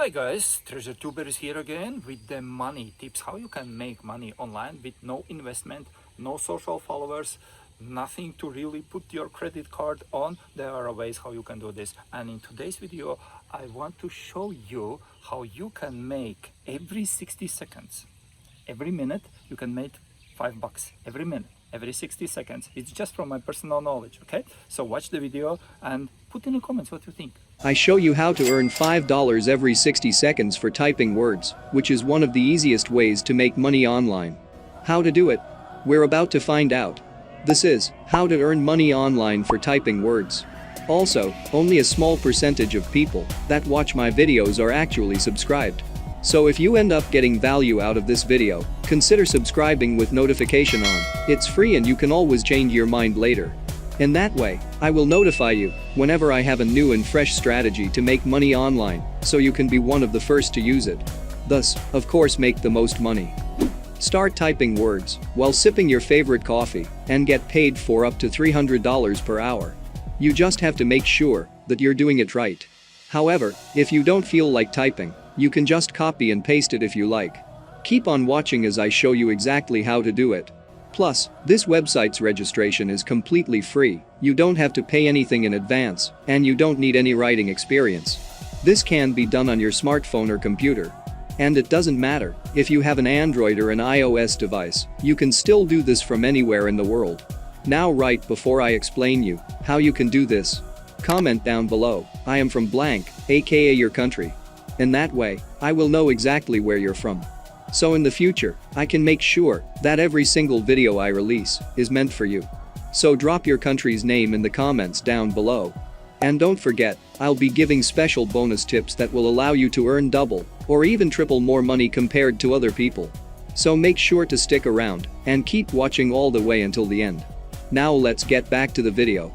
Hi guys, TreasureTuber is here again with the money tips, how you can make money online with no investment, no social followers, nothing to really put your credit card on. There are ways how you can do this, and in today's video I want to show you how you can make every 60 seconds, every minute you can make $5 every minute, every 60 seconds. It's just from my personal knowledge, okay? So watch the video and put in the comments what you think. I show you how to earn $5 every 60 seconds for typing words, which is one of the easiest ways to make money online. How to do it? We're about to find out. This is how to earn money online for typing words. Also, only a small percentage of people that watch my videos are actually subscribed. So if you end up getting value out of this video, consider subscribing with notification on. It's free and you can always change your mind later. In that way, I will notify you whenever I have a new and fresh strategy to make money online, so you can be one of the first to use it. Thus, of course, make the most money. Start typing words while sipping your favorite coffee and get paid for up to $300 per hour. You just have to make sure that you're doing it right. However, if you don't feel like typing, you can just copy and paste it if you like. Keep on watching as I show you exactly how to do it. Plus, this website's registration is completely free, you don't have to pay anything in advance, and you don't need any writing experience. This can be done on your smartphone or computer. And it doesn't matter if you have an Android or an iOS device, you can still do this from anywhere in the world. Now, right before I explain you how you can do this, comment down below, I am from blank, aka your country. In that way, I will know exactly where you're from. So in the future, I can make sure that every single video I release is meant for you. So drop your country's name in the comments down below. And don't forget, I'll be giving special bonus tips that will allow you to earn double or even triple more money compared to other people. So make sure to stick around and keep watching all the way until the end. Now let's get back to the video.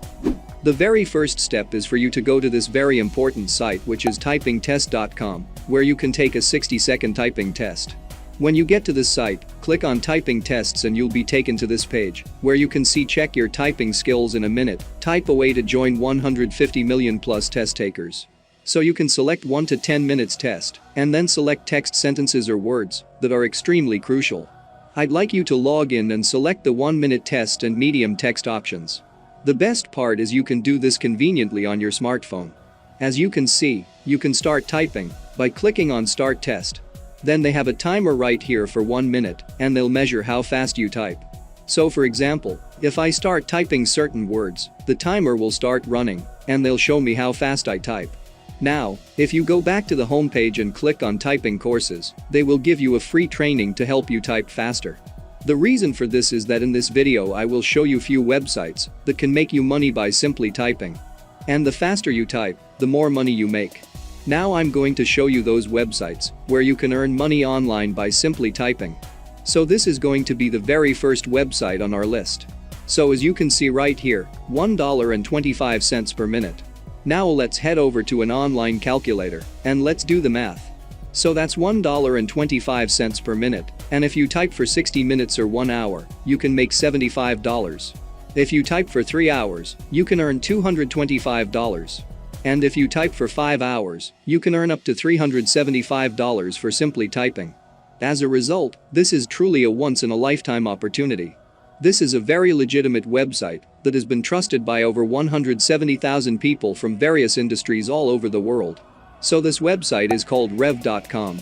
The very first step is for you to go to this very important site, which is typingtest.com, where you can take a 60-second typing test. When you get to this site, click on typing tests and you'll be taken to this page, where you can see check your typing skills in a minute, type away to join 150 million plus test takers. So you can select 1 to 10 minutes test, and then select text sentences or words that are extremely crucial. I'd like you to log in and select the 1-minute test and medium text options. The best part is you can do this conveniently on your smartphone. As you can see, you can start typing by clicking on Start Test. Then they have a timer right here for 1 minute, and they'll measure how fast you type. So for example, if I start typing certain words, the timer will start running, and they'll show me how fast I type. Now, if you go back to the homepage and click on typing courses, they will give you a free training to help you type faster. The reason for this is that in this video I will show you few websites that can make you money by simply typing. And the faster you type, the more money you make. Now I'm going to show you those websites where you can earn money online by simply typing. So this is going to be the very first website on our list. So as you can see right here, $1.25 per minute. Now let's head over to an online calculator and let's do the math. So that's $1.25 per minute, and if you type for 60 minutes or 1 hour, you can make $75. If you type for 3 hours, you can earn $225. And if you type for 5 hours, you can earn up to $375 for simply typing. As a result, this is truly a once-in-a-lifetime opportunity. This is a very legitimate website that has been trusted by over 170,000 people from various industries all over the world. So this website is called rev.com.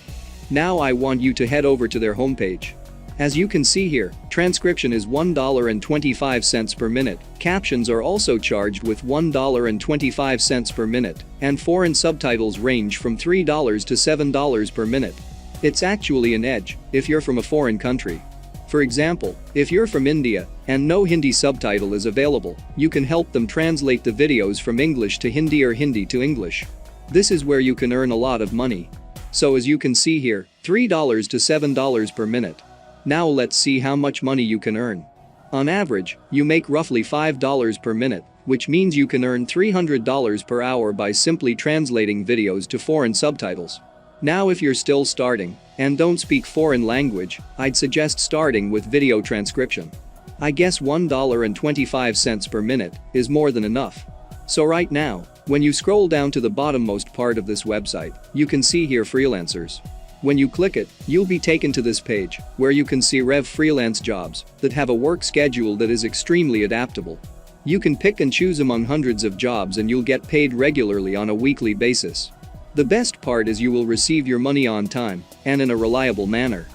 Now I want you to head over to their homepage. As you can see here, transcription is $1.25 per minute, captions are also charged with $1.25 per minute, and foreign subtitles range from $3 to $7 per minute. It's actually an edge if you're from a foreign country. For example, if you're from India and no Hindi subtitle is available, you can help them translate the videos from English to Hindi or Hindi to English. This is where you can earn a lot of money. So as you can see here, $3 to $7 per minute. Now let's see how much money you can earn. On average, you make roughly $5 per minute, which means you can earn $300 per hour by simply translating videos to foreign subtitles. Now if you're still starting and don't speak foreign language, I'd suggest starting with video transcription. I guess $1.25 per minute is more than enough. So right now, when you scroll down to the bottommost best part of this website, you can see here freelancers. When you click it, you'll be taken to this page, where you can see Rev freelance jobs that have a work schedule that is extremely adaptable. You can pick and choose among hundreds of jobs and you'll get paid regularly on a weekly basis. The best part is you will receive your money on time and in a reliable manner.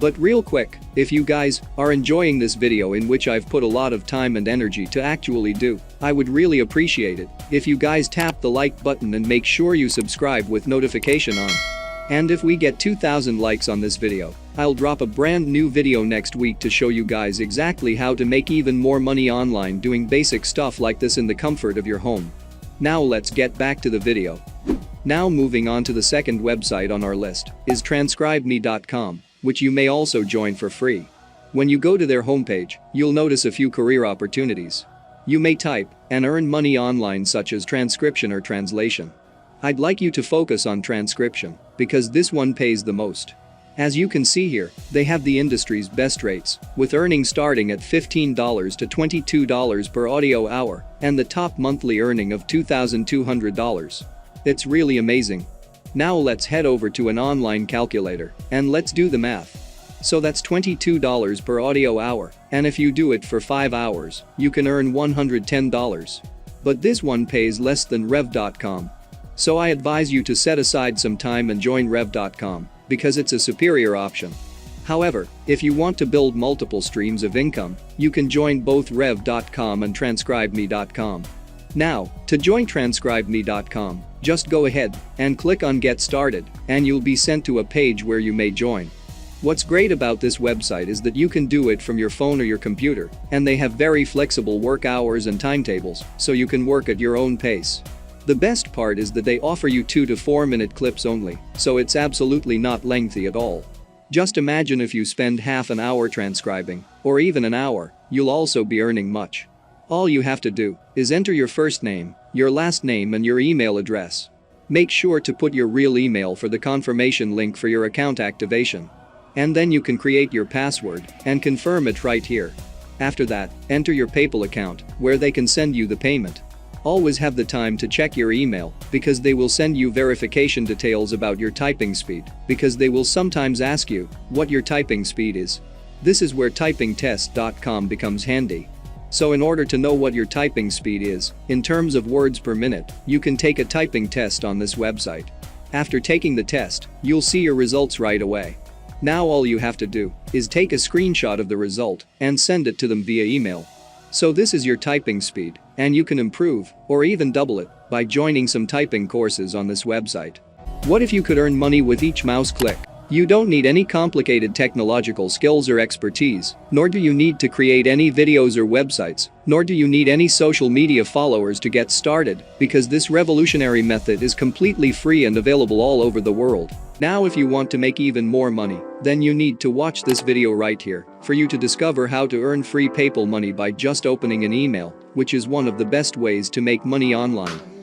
But real quick, if you guys are enjoying this video in which I've put a lot of time and energy to actually do, I would really appreciate it if you guys tap the like button and make sure you subscribe with notification on. And if we get 2,000 likes on this video, I'll drop a brand new video next week to show you guys exactly how to make even more money online doing basic stuff like this in the comfort of your home. Now let's get back to the video. Now moving on to the second website on our list is transcribeme.com, which you may also join for free. When you go to their homepage, you'll notice a few career opportunities. You may type and earn money online such as transcription or translation. I'd like you to focus on transcription because this one pays the most. As you can see here, they have the industry's best rates, with earnings starting at $15 to $22 per audio hour and the top monthly earning of $2,200. It's really amazing. Now let's head over to an online calculator and let's do the math. So that's $22 per audio hour, and if you do it for 5 hours, you can earn $110. But this one pays less than Rev.com. So I advise you to set aside some time and join Rev.com, because it's a superior option. However, if you want to build multiple streams of income, you can join both Rev.com and TranscribeMe.com. Now, to join TranscribeMe.com, just go ahead and click on Get Started, and you'll be sent to a page where you may join. What's great about this website is that you can do it from your phone or your computer, and they have very flexible work hours and timetables, so you can work at your own pace. The best part is that they offer you 2 to 4 minute clips only, so it's absolutely not lengthy at all. Just imagine if you spend half an hour transcribing, or even an hour, you'll also be earning much. All you have to do is enter your first name, your last name and your email address. Make sure to put your real email for the confirmation link for your account activation. And then you can create your password and confirm it right here. After that, enter your PayPal account, where they can send you the payment. Always have the time to check your email, because they will send you verification details about your typing speed, because they will sometimes ask you what your typing speed is. This is where typingtest.com becomes handy. So in order to know what your typing speed is, in terms of words per minute, you can take a typing test on this website. After taking the test, you'll see your results right away. Now all you have to do is take a screenshot of the result and send it to them via email. So this is your typing speed, and you can improve, or even double it, by joining some typing courses on this website. What if you could earn money with each mouse click? You don't need any complicated technological skills or expertise, nor do you need to create any videos or websites, nor do you need any social media followers to get started, because this revolutionary method is completely free and available all over the world. Now if you want to make even more money, then you need to watch this video right here for you to discover how to earn free PayPal money by just opening an email, which is one of the best ways to make money online.